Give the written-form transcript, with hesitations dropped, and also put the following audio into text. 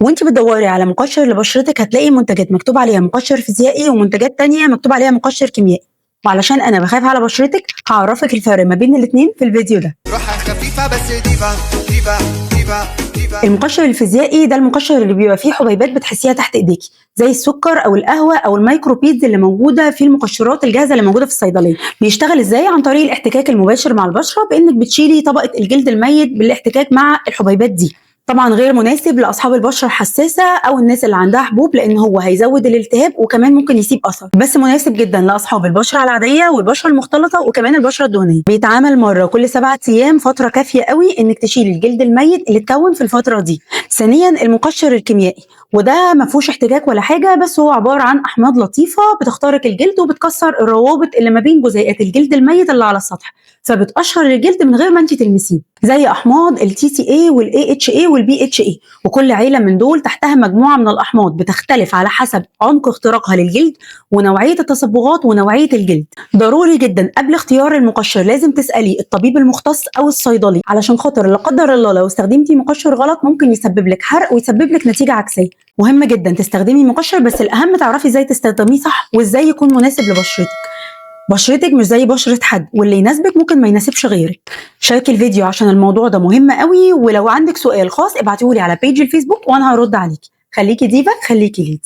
وانت بتدوري على مقشر لبشرتك هتلاقي منتجات مكتوب عليها مقشر فيزيائي ومنتجات تانية مكتوب عليها مقشر كيميائي. وعلشان انا بخاف على بشرتك هعرفك الفرق ما بين الاتنين في الفيديو ده. روحها خفيفة بس ديفا ديفا ديفا ديفا. المقشر الفيزيائي ده المقشر اللي بيبقى فيه حبيبات بتحسيها تحت ايديكي زي السكر او القهوه او الميكروبيدز اللي موجوده في المقشرات الجاهزه اللي موجوده في الصيدليه. بيشتغل ازاي؟ عن طريق الاحتكاك المباشر مع البشره بانك بتشيلي طبقه الجلد الميت بالاحتكاك مع الحبيبات دي. طبعا غير مناسب لاصحاب البشره الحساسه او الناس اللي عندها حبوب لان هو هيزود الالتهاب وكمان ممكن يسيب اثر، بس مناسب جدا لاصحاب البشره العاديه والبشره المختلطه وكمان البشره الدهنيه. بيتعمل مره كل 7 ايام، فتره كافيه قوي انك تشيلي الجلد الميت اللي اتكون في الفتره دي. ثانيا المقشر الكيميائي، وده ما فيهوش احتكاك ولا حاجه، بس هو عباره عن احماض لطيفه بتخترق الجلد وبتكسر الروابط اللي ما بين جزيئات الجلد الميت اللي على السطح، فبتقشر الجلد من غير ما انت تلمسيه، زي احماض التي سي اي والاي اتش اي والبي اتش اي. وكل عيله من دول تحتها مجموعه من الاحماض بتختلف على حسب عمق اختراقها للجلد ونوعيه التصبغات ونوعيه الجلد. ضروري جدا قبل اختيار المقشر لازم تسالي الطبيب المختص او الصيدلي، علشان خاطر لا قدر الله لو استخدمتي مقشر غلط ممكن يسبب لك حرق ويسبب لك نتيجه عكسيه. مهم جدا تستخدمي مقشر، بس الاهم تعرفي ازاي تستخدميه صح وازاي يكون مناسب لبشرتك. بشرتك مش زي بشرة حد، واللي يناسبك ممكن ما يناسبش غيرك. شاركي الفيديو عشان الموضوع ده مهم قوي، ولو عندك سؤال خاص ابعتيهولي على بيج الفيسبوك وانا هرد عليكي. خليكي ديفا، خليكي ليدي.